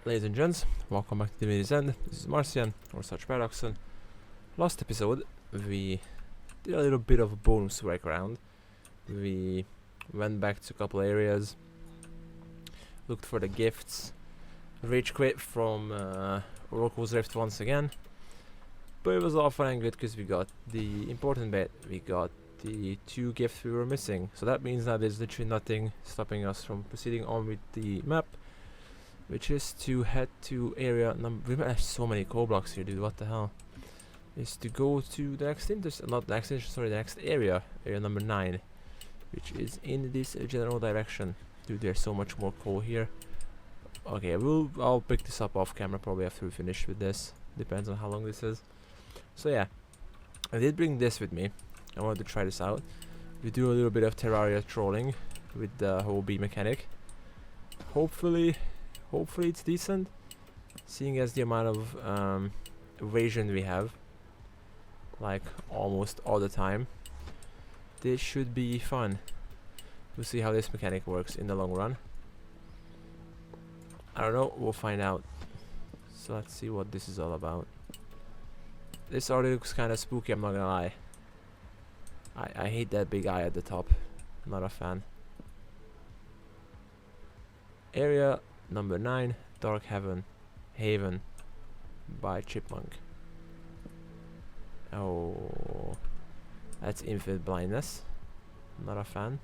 Ladies and gents, welcome back to Divinity's End. This is Marcian, or such Paradoxon. Last episode, we did a little bit of a bonus workaround. We went back to a couple areas, looked for the gifts, rage quit from Oracle's Rift once again. But it was all fun and good because we got the important bit. We got the 2 gifts we were missing. So that means now there's literally nothing stopping us from proceeding on with the map, which is to head to area number. We have so many coal blocks here, dude. What the hell? Is to go to the next not the next sorry, the next area number 9, which is in this general direction. Dude, there's so much more coal here. Okay, I'll pick this up off camera probably after we finish with this. Depends on how long this is. So yeah, I did bring this with me. I wanted to try this out. We do a little bit of Terraria trolling with the whole bee mechanic. Hopefully it's decent, seeing as the amount of evasion we have, like almost all the time. This should be fun. We'll see how this mechanic works in the long run. I don't know, we'll find out. So let's see what this is all about. This already looks kind of spooky, I'm not gonna lie. I hate that big eye at the top. Not a fan. Area number 9, Dark Haven by Chipmunk. Oh, that's infinite blindness. Not a fan.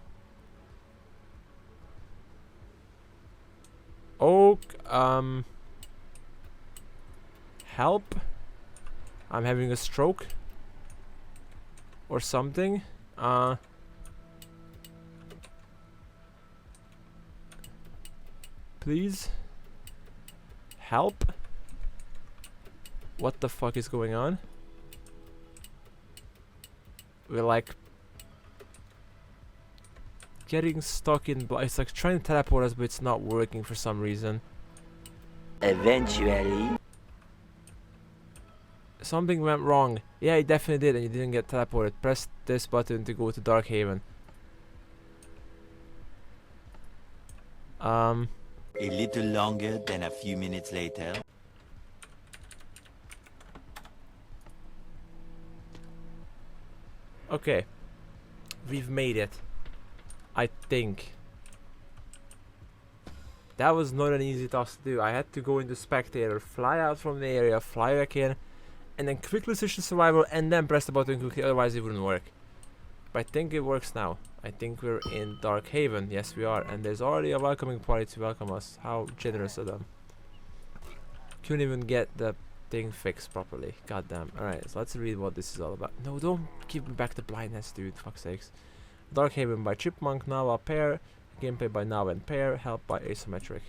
Oh, help! I'm having a stroke or something. Please help. What the fuck is going on? We're like getting stuck in it's like trying to teleport us, but it's not working for some reason. Eventually something went wrong. Yeah, it definitely did, and you didn't get teleported. Press this button to go to Dark Haven. a little longer than a few minutes later. Okay, we've made it. I think. That was not an easy task to do. I had to go into spectator, fly out from the area, fly back in, and then quickly switch to survival and then press the button quickly, otherwise it wouldn't work. But I think it works now. I think we're in Dark Haven. Yes, we are. And there's already a welcoming party to welcome us. How generous of them. Couldn't even get the thing fixed properly. Goddamn. Alright, so let's read what this is all about. No, don't give me back the blindness, dude. Fuck's sakes. Dark Haven by Chipmunk, now a pair. Gameplay by Now and Pair. Help by Asymmetric.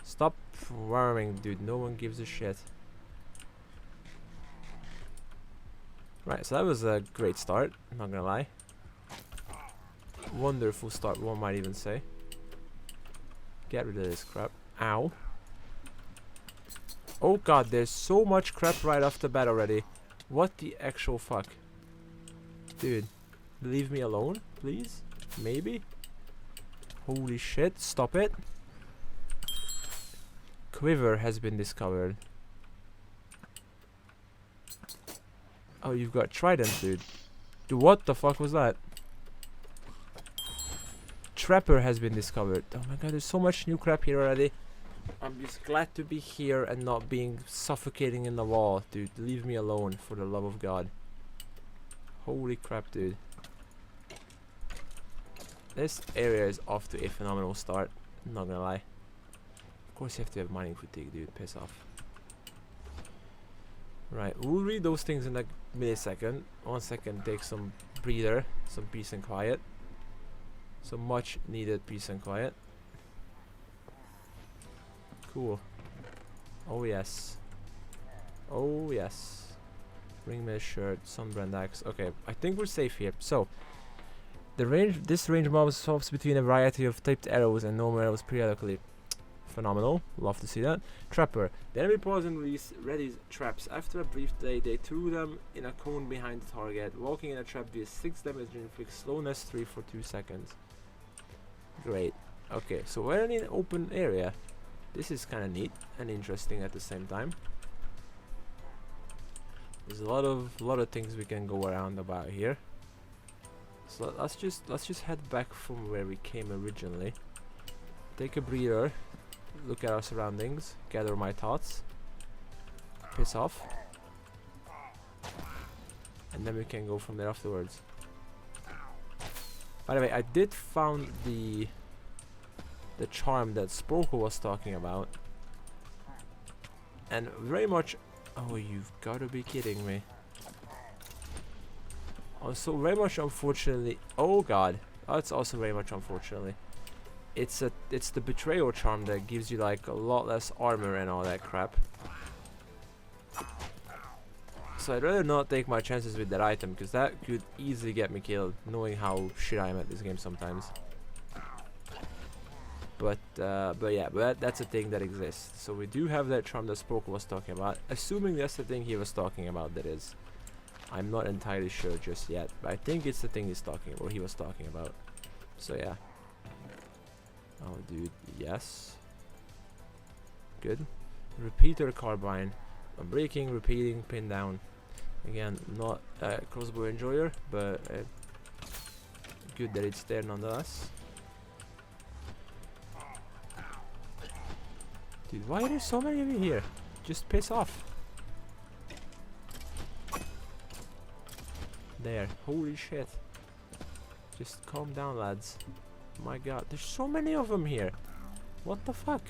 Stop worrying, dude. No one gives a shit. Right, so that was a great start. I'm not gonna lie. Wonderful start, one might even say. Get rid of this crap. Ow. Oh god, there's so much crap right off the bat already. What the actual fuck? Dude, leave me alone, please? Maybe? Holy shit, stop it. Quiver has been discovered. Oh, you've got Trident, dude. Dude, what the fuck was that? Trapper has been discovered. Oh my god, there's so much new crap here already. I'm just glad to be here and not being suffocating in the wall, dude. Leave me alone, for the love of God. Holy crap, dude. This area is off to a phenomenal start. I'm not gonna lie. Of course you have to have mining fatigue, dude. Piss off. Right, we'll read those things in a millisecond. 1 second, take some breather, some peace and quiet. Some much needed peace and quiet. Cool. Oh yes. Oh yes. Bring me a shirt, sunbrand axe. Okay, I think we're safe here. So, this range mob swaps between a variety of tipped arrows and normal arrows periodically. Phenomenal. Love to see that. Trapper. The enemy pause and release ready traps. After a brief delay, they threw them in a cone behind the target. Walking in a trap deals 6 damage and inflicts slowness 3 for 2 seconds. Great. Okay, so we're in an open area. This is kind of neat and interesting at the same time. There's a lot of things we can go around about here. So let's just head back from where we came originally. Take a breather, look at our surroundings, gather my thoughts, piss off, and then we can go from there afterwards. By the way, I did found the charm that Sporko was talking about, and very much. Oh, you've got to be kidding me! Also, very much unfortunately. Oh God, that's also very much unfortunately. It's the betrayal charm that gives you like a lot less armor and all that crap. So I'd rather not take my chances with that item, because that could easily get me killed, knowing how shit I am at this game sometimes. But yeah, that's a thing that exists. So we do have that charm that Spoke was talking about, assuming that's the thing he was talking about. That is, I'm not entirely sure just yet, but I think it's the thing he was talking about. So yeah. Oh, dude, yes. Good. Repeater carbine. Breaking, repeating, pin down. Again, not a crossbow enjoyer, but good that it's there nonetheless. Dude, why are there so many of you here? Just piss off. There. Holy shit. Just calm down, lads. My god, there's so many of them here. What the fuck?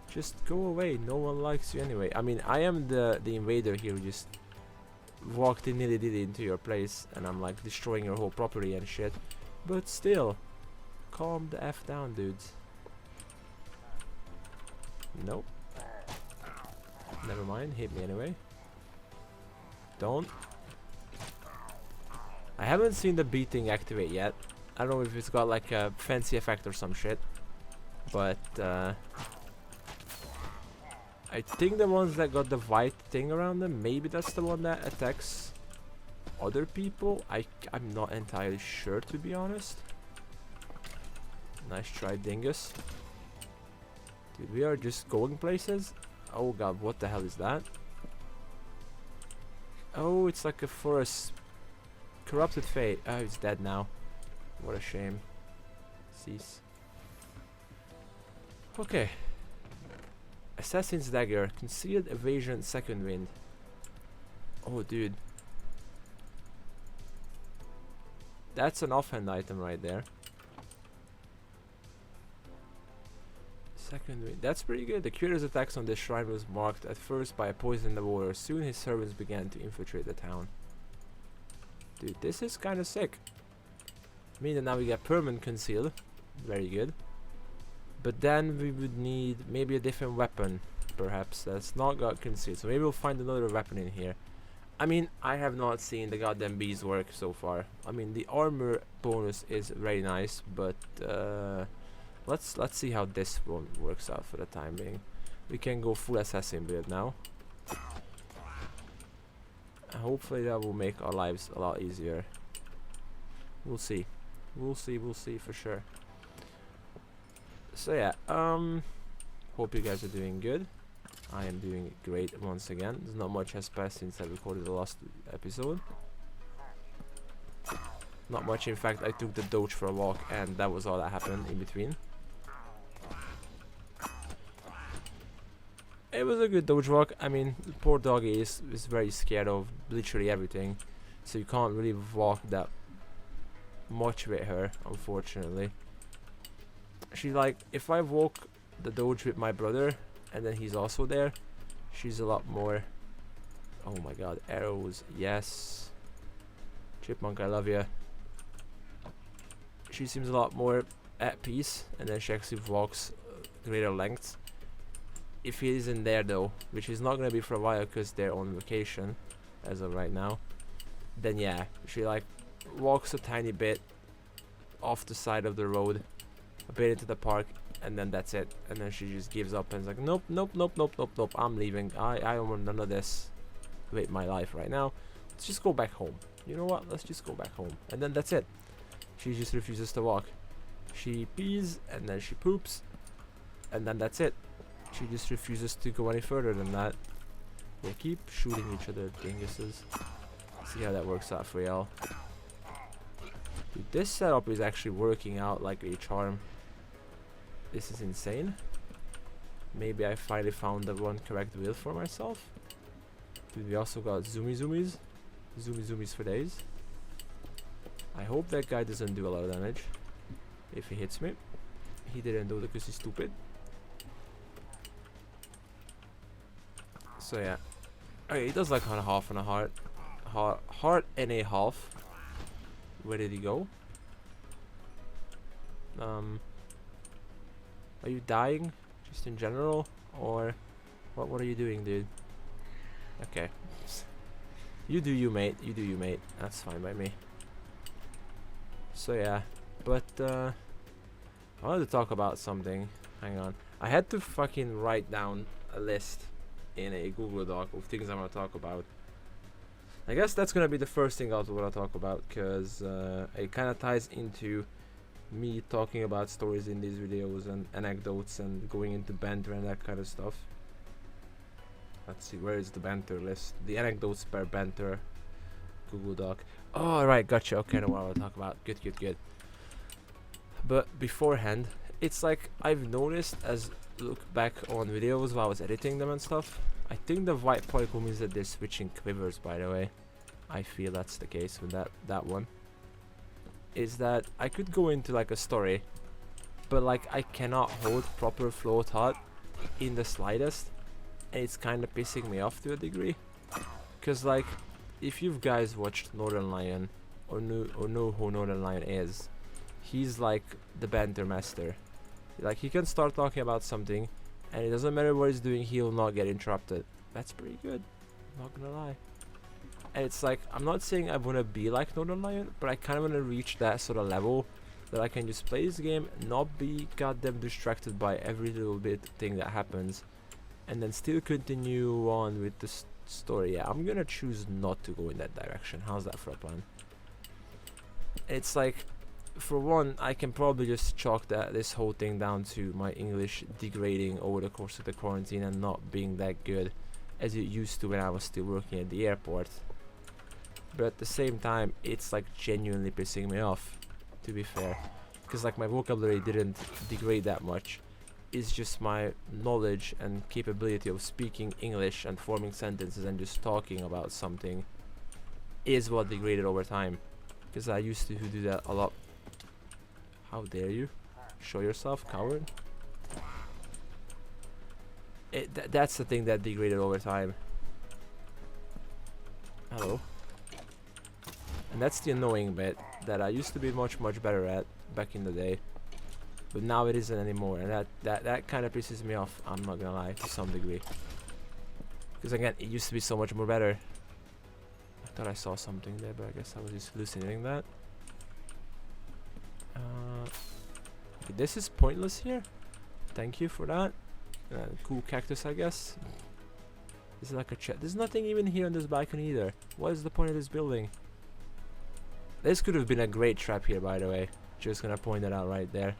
Just go away. No one likes you anyway. I mean, I am the invader here who just walked in nilly-dilly into your place, and I'm like destroying your whole property and shit. But still, calm the F down, dudes. Nope. Never mind. Hit me anyway. Don't. I haven't seen the beating activate yet. I don't know if it's got like a fancy effect or some shit, but I think the ones that got the white thing around them, maybe that's the one that attacks other people. I'm not entirely sure, to be honest. Nice try, dingus. Dude, we are just going places. Oh god, what the hell is that? Oh, it's like a forest. Corrupted fate. Oh, it's dead now. What a shame. Cease. Okay. Assassin's Dagger. Concealed evasion, second wind. Oh, dude. That's an offhand item right there. Second wind. That's pretty good. The curious attacks on this shrine was marked at first by a poison in the water. Soon his servants began to infiltrate the town. Dude, this is kind of sick. I mean, now we get permanent conceal. Very good. But then we would need maybe a different weapon, perhaps, that's not got concealed. So maybe we'll find another weapon in here. I mean, I have not seen the goddamn bees work so far. I mean, the armor bonus is very nice, but let's see how this one works out for the time being. We can go full assassin build now. Hopefully that will make our lives a lot easier. We'll see. We'll see for sure. So yeah, hope you guys are doing good. I am doing great once again. There's not much has passed since I recorded the last episode. Not much, in fact. I took the Doge for a walk and that was all that happened in between. It was a good Doge walk. I mean, the poor doggy is very scared of literally everything, so you can't really walk that much with her, unfortunately. She like, if I walk the Doge with my brother and then he's also there, she's a lot more. Oh my god, arrows, yes. Chipmunk, I love you. She seems a lot more at peace, and then she actually walks greater lengths. If he isn't there though, which is not gonna be for a while because they're on vacation as of right now, then yeah, she like walks a tiny bit off the side of the road, a bit into the park, and then that's it. And then she just gives up and is like, nope, nope, nope, nope, nope, nope, I'm leaving. I don't want none of this with my life right now. Let's just go back home. You know what? Let's just go back home. And then that's it. She just refuses to walk. She pees and then she poops. and then that's it. She just refuses to go any further than that. They keep shooting each other, dinguses. See how that works out for y'all. Dude, this setup is actually working out like a charm. This is insane. Maybe I finally found the one correct build for myself. Dude, we also got zoomies. Zoomies for days. I hope that guy doesn't do a lot of damage. If he hits me. He didn't do it because he's stupid. So yeah. Okay, he does like on a half and a heart. Heart and a half. Where did he go? Are you dying? Just in general? Or what are you doing, dude? Okay. You do you, mate. You do you, mate. That's fine by me. So yeah. But I wanted to talk about something. Hang on. I had to fucking write down a list in a Google Doc of things I want to talk about. I guess that's gonna be the first thing I want to talk about, because it kind of ties into me talking about stories in these videos and anecdotes and going into banter and that kind of stuff. Let's see, where is the banter list? The anecdotes per banter Google Doc. Oh, right, gotcha. Okay, I know what I want to talk about. Good. But beforehand, it's like I've noticed as look back on videos while I was editing them and stuff. I think the white particle means that they're switching quivers, by the way. I feel that's the case with that one. Is that I could go into like a story, but like I cannot hold proper flow of thought in the slightest, and it's kind of pissing me off to a degree. Cause like, if you guys watched Northern Lion or know who Northern Lion is, he's like the banter master. Like he can start talking about something, and it doesn't matter what he's doing, he'll not get interrupted. That's pretty good, not gonna lie. And it's like, I'm not saying I wanna be like Northern Lion, but I kinda wanna reach that sort of level that I can just play this game, not be goddamn distracted by every little bit thing that happens, and then still continue on with the story. Yeah, I'm gonna choose not to go in that direction. How's that for a plan? It's like, for one, I can probably just chalk this whole thing down to my English degrading over the course of the quarantine and not being that good as it used to when I was still working at the airport. But at the same time, it's like genuinely pissing me off, to be fair, because like my vocabulary didn't degrade that much. It's just my knowledge and capability of speaking English and forming sentences and just talking about something is what degraded over time, because I used to do that a lot. How dare you? Show yourself, coward. That's the thing that degraded over time. Hello. And that's the annoying bit that I used to be much better at back in the day, but now it isn't anymore, and that kind of pisses me off, I'm not gonna lie, to some degree, because again, it used to be so much more better. I thought I saw something there, but I guess I was just hallucinating that. Okay, this is pointless here. Thank you for that. Cool cactus, I guess. This is like a chat. There's nothing even here on this balcony either. What is the point of this building? This could have been a great trap here, by the way. Just gonna point that out right there.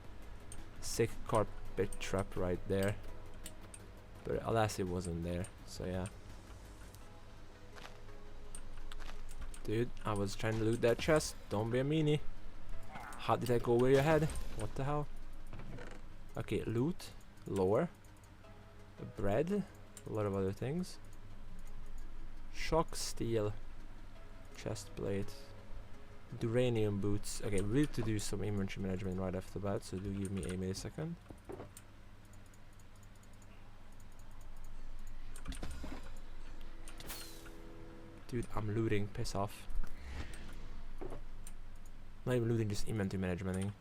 Sick carpet trap right there. But alas, it wasn't there. So yeah. Dude, I was trying to loot that chest. Don't be a meanie. How did I go over your head? What the hell? Okay, loot. Lower. Bread. A lot of other things. Shock steel. Chest plate. Duranium boots. Okay, we need to do some inventory management right after that, so do give me a millisecond. Dude, I'm looting, piss off. Not even looting, just inventory managementing.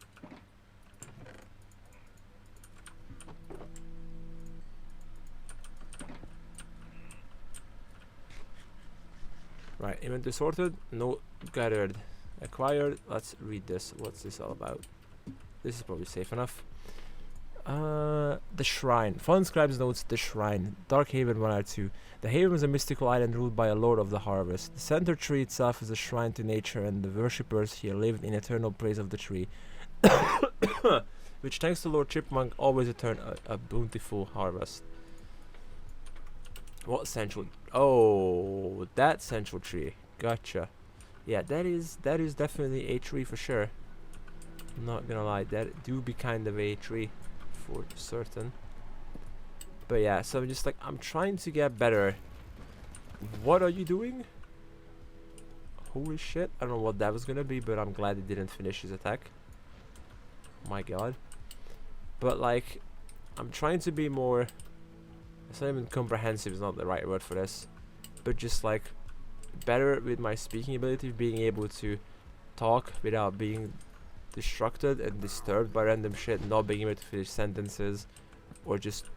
Right, inventory sorted, no gathered. Acquired. Let's read this. What's this all about? This is probably safe enough. The Shrine. Fallen Scribes notes the Shrine. Dark Haven 1R2. The Haven is a mystical island ruled by a Lord of the Harvest. The center tree itself is a shrine to nature, and the worshippers here lived in eternal praise of the tree. which thanks to Lord Chipmunk always return a bountiful harvest. What central? Oh, that central tree. Gotcha. Yeah, that is definitely a tree for sure. I'm not gonna lie, that do be kind of a tree for certain. But yeah, so I'm just like, I'm trying to get better. What are you doing? Holy shit, I don't know what that was gonna be, but I'm glad he didn't finish his attack. My god. But like, I'm trying to be more, it's not even comprehensive, is not the right word for this, but just like better with my speaking ability, being able to talk without being distracted and disturbed by random shit, not being able to finish sentences, or just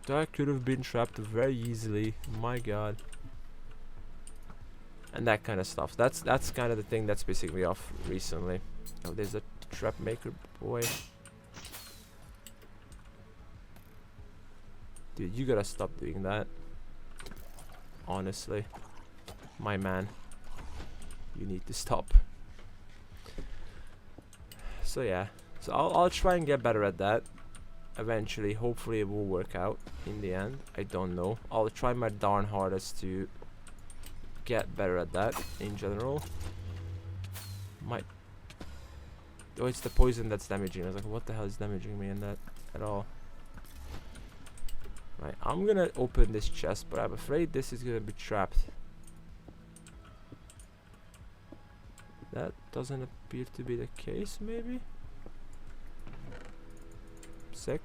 that could have been trapped very easily. My god. And that kind of stuff. That's kind of the thing that's pissing me off recently. Oh, there's a trap maker boy. Dude, you gotta stop doing that. Honestly. My man. You need to stop. So yeah. So I'll try and get better at that. Eventually, hopefully it will work out in the end. I don't know. I'll try my darn hardest to get better at that in general. Oh, it's the poison that's damaging. I was like, what the hell is damaging me in that at all? Right, I'm gonna open this chest, but I'm afraid this is gonna be trapped. That doesn't appear to be the case, maybe? Sick.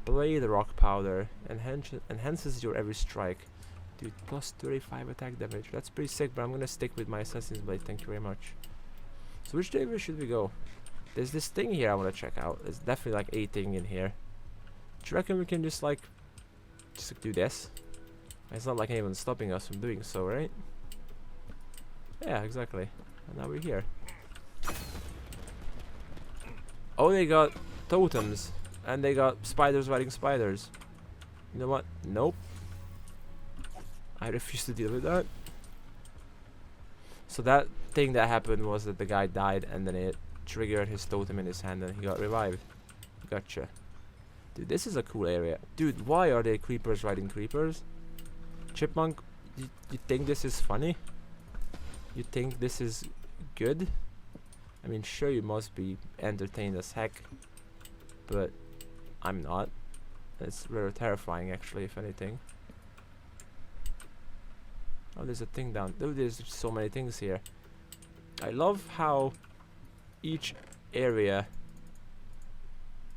Blade rock powder enhances your every strike. Dude, plus 35 attack damage. That's pretty sick, but I'm gonna stick with my Assassin's Blade. Thank you very much. So which way should we go? There's this thing here I want to check out. There's definitely like a thing in here. Do you reckon we can just like do this? It's not like anyone's stopping us from doing so, right? Yeah, exactly. And now we're here. Oh, they got totems. And they got spiders riding spiders. You know what? Nope. I refuse to deal with that. So that thing that happened was that the guy died and then it triggered his totem in his hand and he got revived. Gotcha. Dude, this is a cool area. Dude, why are there creepers riding creepers? Chipmunk, you think this is funny? You think this is good? I mean, sure, you must be entertained as heck, but I'm not. It's rather terrifying, actually, if anything. Oh, there's a thing down. Oh, there's so many things here. I love how each area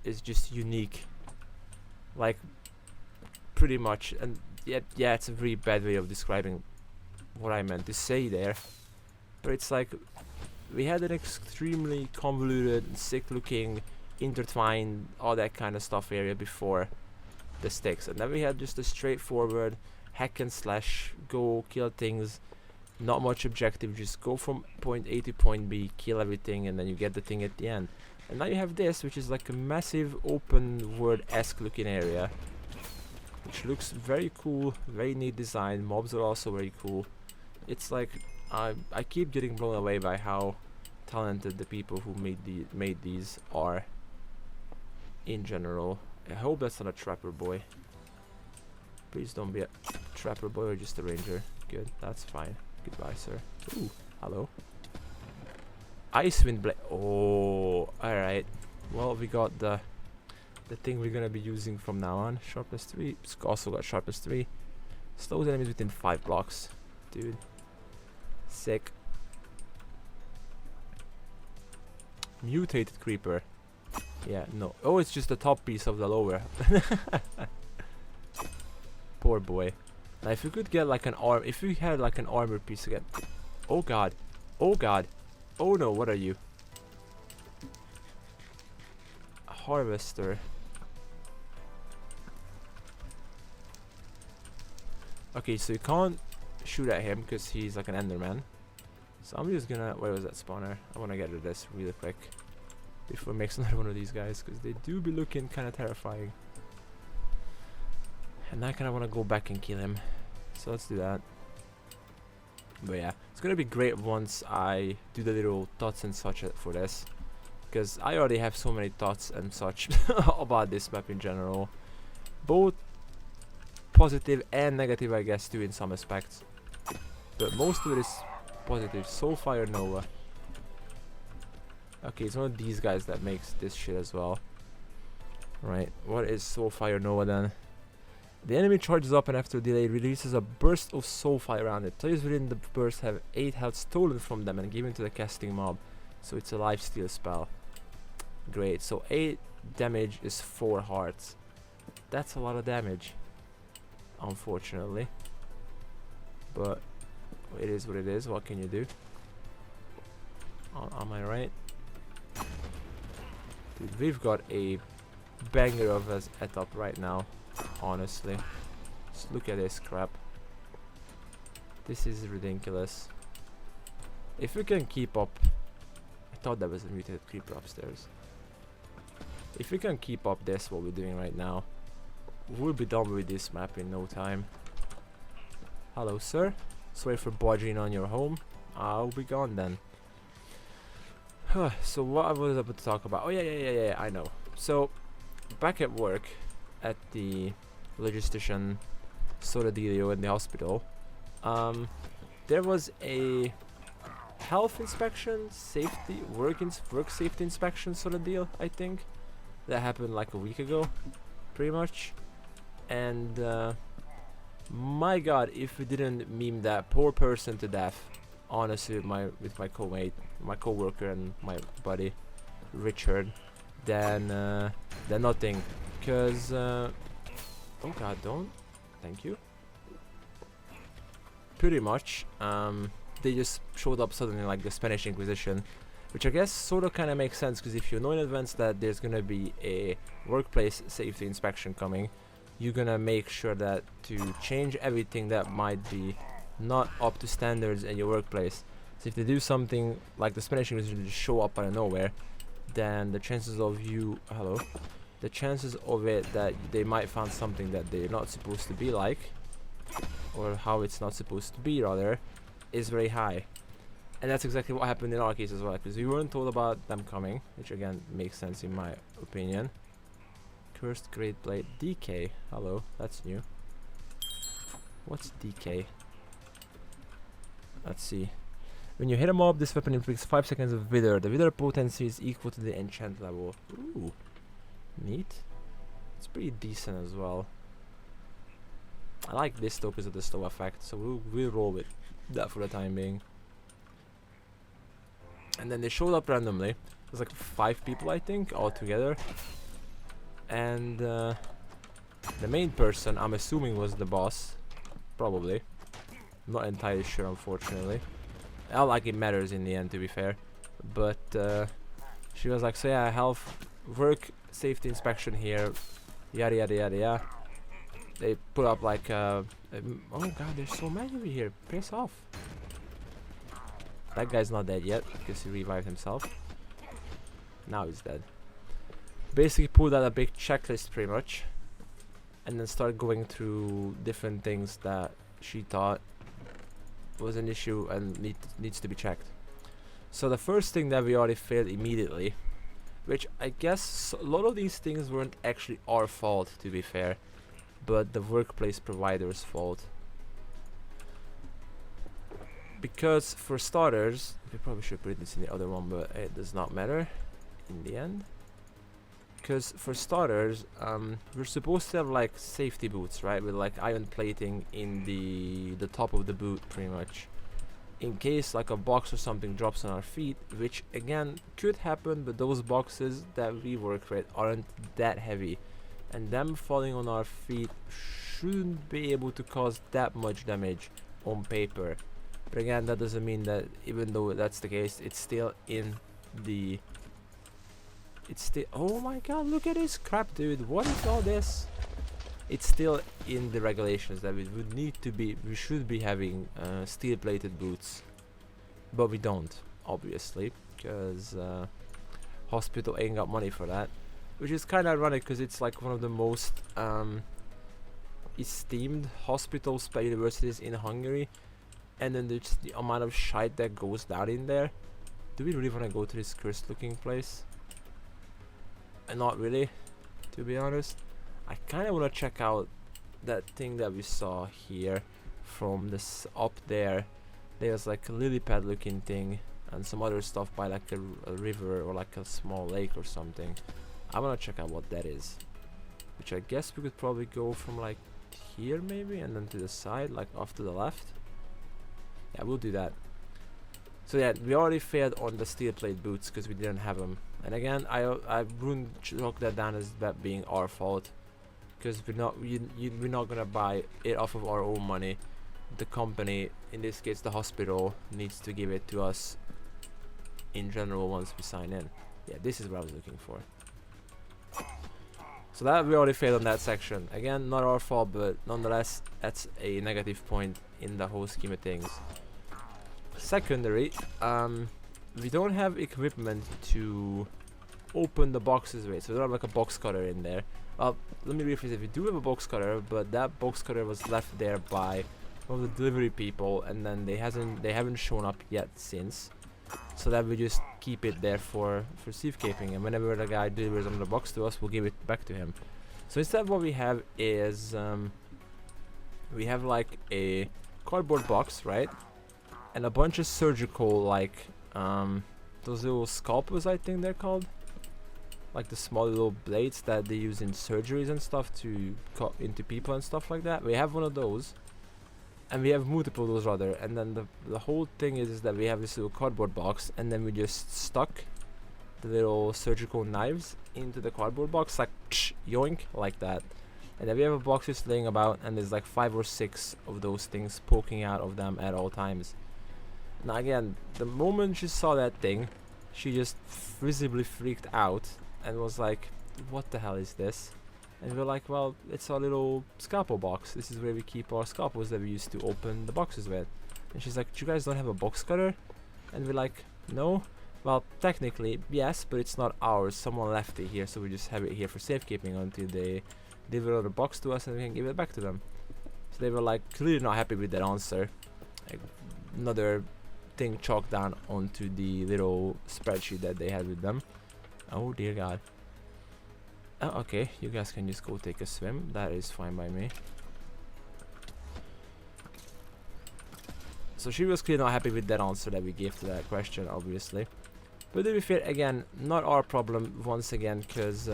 is just unique. Like, pretty much. And yeah, it's a really bad way of describing what I meant to say there. But it's like, we had an extremely convoluted, sick-looking, intertwined, all that kind of stuff area before the sticks. And then we had just a straightforward hack and slash, go kill things, not much objective, just go from point A to point B, kill everything, and then you get the thing at the end. And now you have this, which is like a massive open world-esque looking area, which looks very cool, very neat design. Mobs are also very cool. It's like, I keep getting blown away by how talented the people who made these are in general. I hope that's not a trapper boy. Please don't be a trapper boy or just a ranger. Good, that's fine. Goodbye, sir. Ooh, hello. Icewind blade. Oh, alright. Well, we got the thing we're gonna be using from now on. Sharpness 3. It's also got sharpness 3. Slows enemies within 5 blocks. Dude. Sick. Mutated creeper. Yeah, no. Oh, it's just the top piece of the lower. Poor boy. Now, if we could get like an arm, if we had like an armor piece again. Oh god. Oh god. Oh no, what are you? A harvester. Okay, so you can't shoot at him because he's like an enderman. So I'm just gonna, where was that spawner? I wanna get rid of this really quick before it makes another one of these guys, because they do be looking kind of terrifying. And I kind of want to go back and kill him. So let's do that. But yeah, it's gonna be great once I do the little dots and such for this. because I already have so many thoughts and such about this map in general, both positive and negative, I guess, too, in some aspects, but most of it is positive. Soulfire Nova. Okay, it's one of these guys that makes this shit as well. Right, what is Soulfire Nova then? The enemy charges up and after a delay releases a burst of soulfire around it. Players within the burst have 8 health stolen from them and given to the casting mob. So it's a lifesteal spell. Great, so 8 damage is 4 hearts. That's a lot of damage, unfortunately. But it is what it is, what can you do? Am I right? Dude, we've got a banger of us at up right now. Honestly, just look at this crap. This is ridiculous. If we can keep up, I thought that was a mutated creeper upstairs. If we can keep up this, what we're doing right now, we'll be done with this map in no time. Hello, sir. Sorry for barging on your home. I'll be gone then. So what I was about to talk about? Oh yeah, I know. So back at work, at the logistician sort of dealio in the hospital, there was a health inspection, safety, work safety inspection sort of deal, I think, that happened like a week ago, pretty much. And my god, if we didn't meme that poor person to death, honestly, with my co-worker and my buddy Richard, then nothing. Because oh god, don't. Thank you. Pretty much, they just showed up suddenly like the Spanish Inquisition, which I guess sort of kind of makes sense, because if you know in advance that there's gonna be a workplace safety inspection coming, you're gonna make sure that to change everything that might be not up to standards in your workplace. So if they do something like the Spanish Inquisition just show up out of nowhere, then the chances of the chances of it that they might find something that they're not supposed to be like, or how it's not supposed to be rather, is very high. And that's exactly what happened in our case as well, because we weren't told about them coming, which again makes sense in my opinion. Cursed Great Blade DK. Hello, that's new. What's DK? Let's see. When you hit a mob, this weapon inflicts 5 seconds of wither. The wither potency is equal to the enchant level. Ooh, neat. It's pretty decent as well. I like this though because of the slow effect, so we'll roll with that for the time being. And then they showed up randomly. There's like 5 people, I think, all together. And the main person, I'm assuming, was the boss. Probably. I'm not entirely sure, unfortunately. Not like it matters in the end, to be fair. But she was like, so yeah, health, work, safety inspection here, yada yada yada yada. They put up like oh god, there's so many over here. Piss off. That guy's not dead yet because he revived himself. Now he's dead. Basically pulled out a big checklist pretty much, and then started going through different things that she thought was an issue and needs to be checked. So the first thing that we already failed immediately, which I guess a lot of these things weren't actually our fault, to be fair, but the workplace provider's fault. Because for starters, we probably should put this in the other one, but it does not matter in the end. Because for starters, we're supposed to have like safety boots, right, with like iron plating in the top of the boot, pretty much, in case like a box or something drops on our feet, which again could happen, but those boxes that we work with aren't that heavy, and them falling on our feet shouldn't be able to cause that much damage on paper. But again, that doesn't mean that even though that's the case, it's still in the oh my god, look at this crap, dude. What is all this? It's still in the regulations that we should be having steel plated boots, but we don't, obviously, because hospital ain't got money for that, which is kind of ironic because it's like one of the most esteemed hospitals by universities in Hungary, and then there's the amount of shite that goes down in there. Do we really want to go to this cursed looking place? not really, to be honest. I kind of want to check out that thing that we saw here from this up there. There's like a lily pad looking thing and some other stuff by like a river or like a small lake or something. I want to check out what that is, which I guess we could probably go from like here maybe and then to the side, like off to the left. Yeah, we'll do that. So yeah, we already failed on the steel plate boots because we didn't have them. And again, I wouldn't chalk that down as that being our fault, because we're not gonna buy it off of our own money. The company, in this case the hospital, needs to give it to us in general once we sign in. Yeah, this is what I was looking for. So that we already failed on that section. Again, not our fault, but nonetheless, that's a negative point in the whole scheme of things. Secondary, we don't have equipment to open the boxes with, so we don't have like a box cutter in there. Well, let me rephrase it. We do have a box cutter, but that box cutter was left there by one of the delivery people, and then they haven't shown up yet since. So that we just keep it there for safekeeping, and whenever the guy delivers another box to us, we'll give it back to him. So instead, what we have is we have like a cardboard box, right, and a bunch of surgical like those little scalpels, I think they're called, like the small little blades that they use in surgeries and stuff to cut into people and stuff like that. We have one of those, and we have multiple of those rather, and then the whole thing is that we have this little cardboard box, and then we just stuck the little surgical knives into the cardboard box, like yoink, like that. And then we have a box just laying about, and there's like 5 or 6 of those things poking out of them at all times. Now again, the moment she saw that thing, she just visibly freaked out and was like, what the hell is this? And we're like, well, it's our little scalpel box. This is where we keep our scalpels that we used to open the boxes with. And she's like, you guys don't have a box cutter? And we're like, no. Well, technically, yes, but it's not ours. Someone left it here, so we just have it here for safekeeping until they deliver the box to us and we can give it back to them. So they were like clearly not happy with that answer. Like, another thing chalked down onto the little spreadsheet that they had with them. Oh dear God. Oh, okay, you guys can just go take a swim. That is fine by me. So she was clearly not happy with that answer that we gave to that question, obviously. But to be fair, again, not our problem once again, because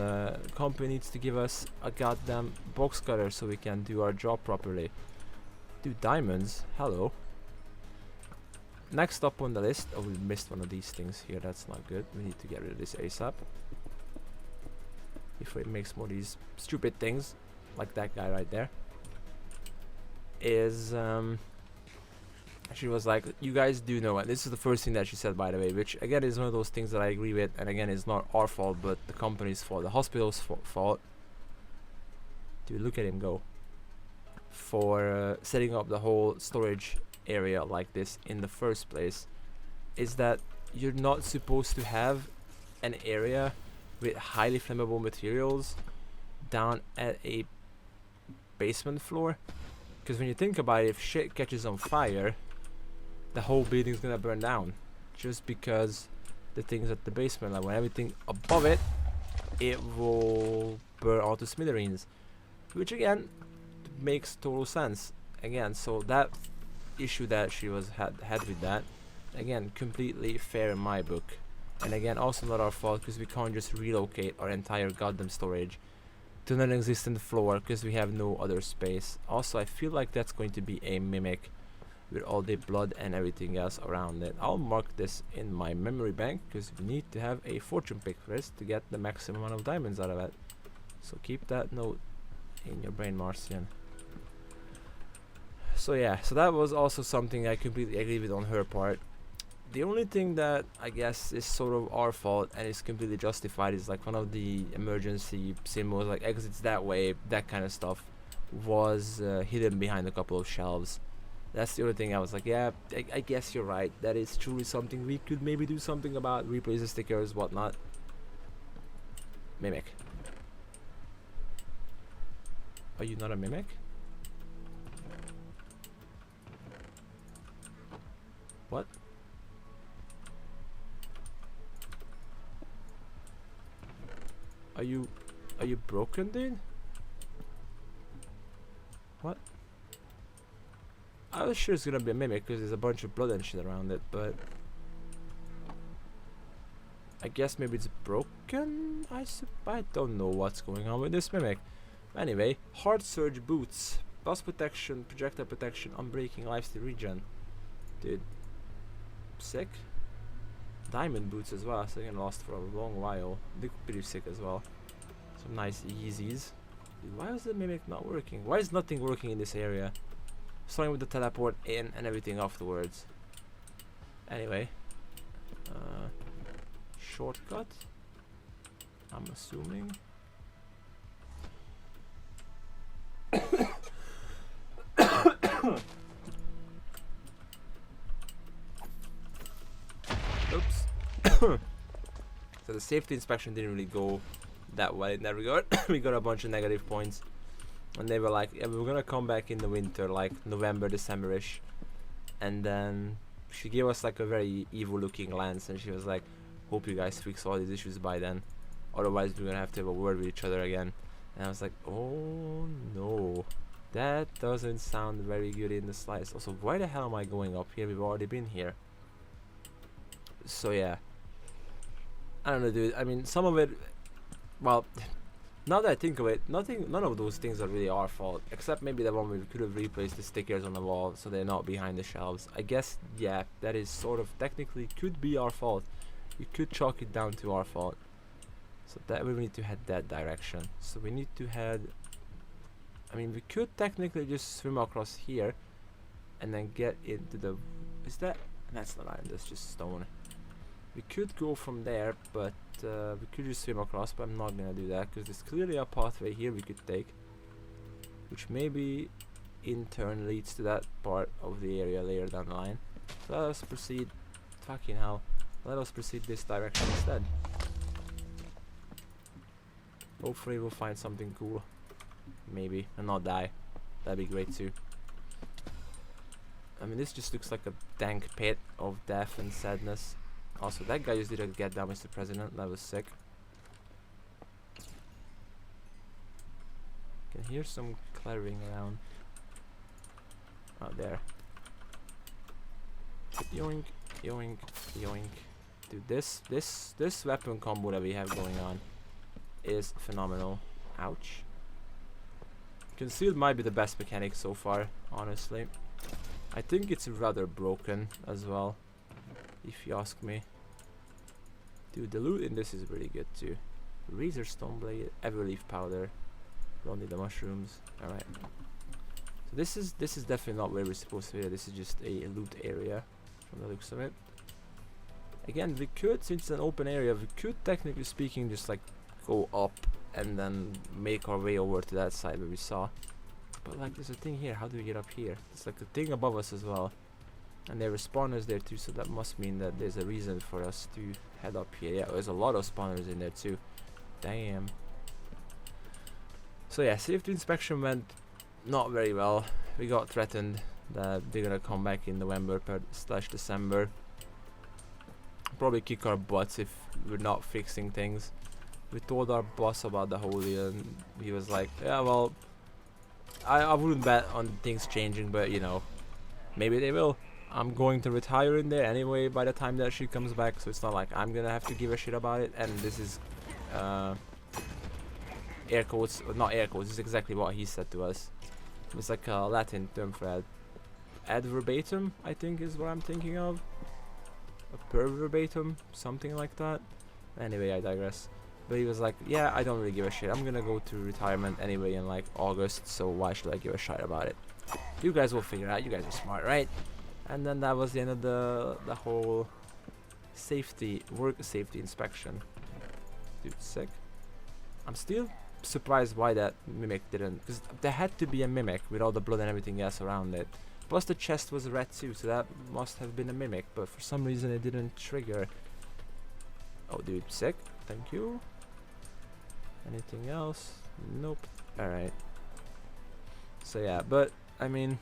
company needs to give us a goddamn box cutter so we can do our job properly. Do diamonds? Hello. Next up on the list, oh, we missed one of these things here. That's not good. We need to get rid of this ASAP before it makes more of these stupid things, like that guy right there. Is she was like, you guys do know, and this is the first thing that she said, by the way, which again is one of those things that I agree with, and again is not our fault, but the company's fault, the hospital's fault. Dude, look at him go. For setting up the whole storage area like this in the first place, is that you're not supposed to have an area with highly flammable materials down at a basement floor, because when you think about it, if shit catches on fire, the whole building's gonna burn down, just because the things at the basement, like when everything above it, it will burn all to smithereens, which again makes total sense. Again, so that issue that she was had with that, again, completely fair in my book. And again, also not our fault, because we can't just relocate our entire goddamn storage to an existent floor because we have no other space. Also, I feel like that's going to be a mimic with all the blood and everything else around it. I'll mark this in my memory bank because we need to have a fortune pick for this to get the maximum amount of diamonds out of it. So keep that note in your brain, Marcian. So yeah, so that was also something I completely agree with on her part. The only thing that I guess is sort of our fault and is completely justified is like one of the emergency symbols, like exits that way, that kind of stuff, was hidden behind a couple of shelves. That's the only thing I was like, yeah, I guess you're right. That is truly something we could maybe do something about, replace the stickers, whatnot. Mimic. Are you not a mimic? What? Are Are you broken, dude? What? I was sure it's gonna be a mimic because there's a bunch of blood and shit around it, but I guess maybe it's broken. I don't know what's going on with this mimic. Anyway, hard surge boots, boss protection, projectile protection, unbreaking, lifesteal regen. Dude, sick. Diamond boots as well, so they're gonna last for a long while. They're pretty sick as well. Some nice Yeezys. Dude, why is the mimic not working? Why is nothing working in this area? Starting with the teleport in and everything afterwards. Anyway, shortcut, I'm assuming. Oops. So the safety inspection didn't really go that well in that regard. We got a bunch of negative points, and they were like, yeah, we're gonna come back in the winter, like November, December-ish. And then she gave us like a very evil looking lens, and she was like, hope you guys fix all these issues by then, otherwise we're gonna have to have a word with each other again. And I was like, oh no, that doesn't sound very good in the slightest. Also, why the hell am I going up here? We've already been here. So yeah, I don't know, dude. I mean, some of it, well, now that I think of it, none of those things are really our fault, except maybe the one where we could have replaced the stickers on the wall so they're not behind the shelves. I guess, yeah, that is sort of technically could be our fault. You could chalk it down to our fault. So that we need to head that direction. So we need to head, I mean, we could technically just swim across here and then get into the, is that, that's not iron, that's just stone. We could go from there, but we could just swim across, but I'm not gonna do that because there's clearly a pathway here we could take, which maybe in turn leads to that part of the area later down the line. So let us proceed, fucking hell, let us proceed this direction instead. Hopefully we'll find something cool, maybe, and not die. That'd be great too. I mean, this just looks like a dank pit of death and sadness. Also, that guy just did a get down, Mr. President. That was sick. Can hear some clattering around. Oh, there. Yoink, yoink, yoink. Dude, this weapon combo that we have going on is phenomenal. Ouch. Concealed might be the best mechanic so far, honestly. I think it's rather broken as well, if you ask me. Dude, the loot in this is really good too. Razor stone blade, everleaf powder. Don't need the mushrooms. Alright. So this is definitely not where we're supposed to be. This is just a loot area from the looks of it. Again, we could, since it's an open area, we could technically speaking just like go up and then make our way over to that side where we saw. But like there's a thing here, how do we get up here? There's like a thing above us as well. And there are spawners there too, so that must mean that there's a reason for us to head up here. Yeah, there's a lot of spawners in there too. Damn. So yeah, safety inspection went not very well. We got threatened that they're gonna come back in November / December. Probably kick our butts if we're not fixing things. We told our boss about the whole deal and he was like, yeah, well, I wouldn't bet on things changing, but you know, maybe they will. I'm going to retire in there anyway by the time that she comes back, so it's not like I'm gonna have to give a shit about it. And this is air quotes, not air quotes, this is exactly what he said to us. It's like a Latin term for ad verbatim, I think is what I'm thinking of. A per verbatim, something like that. Anyway, I digress. But he was like, yeah, I don't really give a shit. I'm gonna go to retirement anyway in like August, so why should I give a shit about it? You guys will figure it out. You guys are smart, right? And then that was the end of the whole work safety inspection. Dude, sick. I'm still surprised why that mimic didn't, because there had to be a mimic with all the blood and everything else around it. Plus the chest was red too, so that must have been a mimic, but for some reason it didn't trigger. Oh dude, sick. Thank you. Anything else? Nope. Alright. So yeah, but I mean,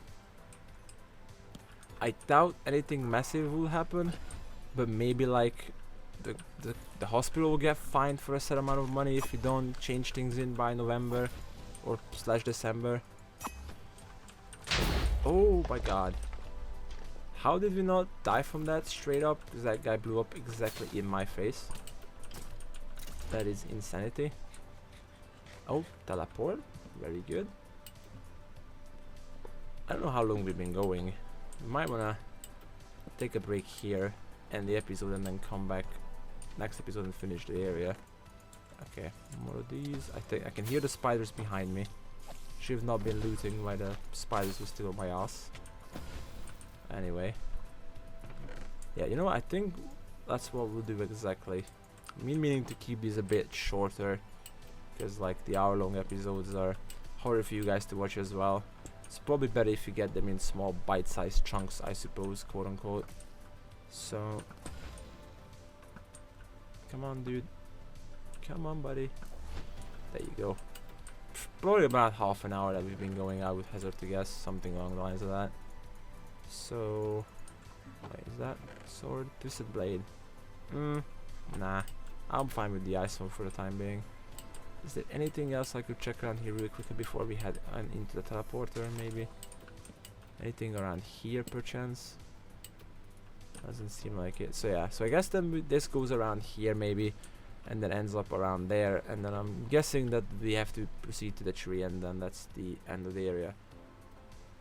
I doubt anything massive will happen, but maybe like the the hospital will get fined for a set amount of money if you don't change things in by November or / December. Oh my god. How did we not die from that straight up? Because that guy blew up exactly in my face. That is insanity. Oh, teleport. Very good. I don't know how long we've been going. We might wanna take a break here, end the episode, and then come back next episode and finish the area. Okay, more of these. I think I can hear the spiders behind me. Should have not been looting while the spiders were still on my ass. Anyway. Yeah, you know what? I think that's what we'll do exactly. Meaning to keep these a bit shorter, because like the hour-long episodes are harder for you guys to watch as well. It's probably better if you get them in small bite-sized chunks, I suppose, quote unquote. So come on, dude. Come on, buddy. There you go. Probably about half an hour that we've been going, I would hazard to guess, something along the lines of that. So wait, is that sword? Twisted blade. Nah. I'm fine with the ice one for the time being. Is there anything else I could check around here really quickly before we head into the teleporter, maybe? Anything around here, perchance? Doesn't seem like it. So yeah, so I guess then this goes around here, maybe, and then ends up around there, and then I'm guessing that we have to proceed to the tree, and then that's the end of the area.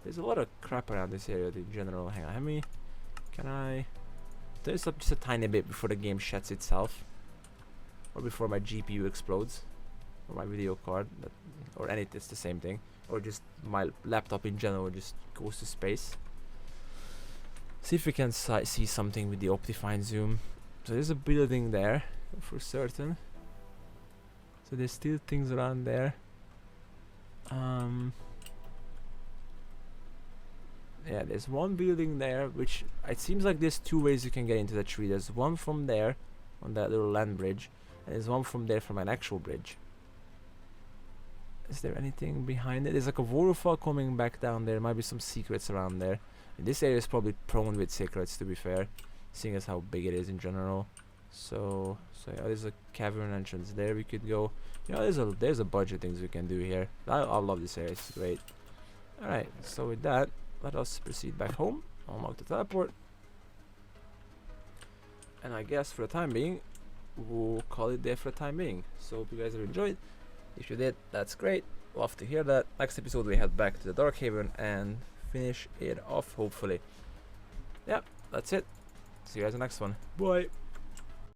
There's a lot of crap around this area in general. Hang on, can I turn this up just a tiny bit before the game shuts itself? Or before my GPU explodes? Or my video card? Or anything, it's the same thing. Or just my laptop in general just goes to space. See if we can see something with the Optifine zoom. So there's a building there, for certain. So there's still things around there. Yeah, there's one building there, which it seems like there's two ways you can get into the tree. There's one from there, on that little land bridge, and there's one from there from an actual bridge. Is there anything behind it? There's like a waterfall coming back down there. Might be some secrets around there. And this area is probably prone with secrets, to be fair, seeing as how big it is in general. So yeah, there's a cavern entrance there we could go. You know, there's a bunch of things we can do here. I love this area. It's great. All right, so with that, let us proceed back home. Unlock the teleport. And I guess for the time being, we'll call it there for the time being. So hope you guys have enjoyed. If you did, that's great. Love to hear that. Next episode we head back to the Dark Haven and finish it off, hopefully. Yeah, that's it. See you guys in the next one. Bye.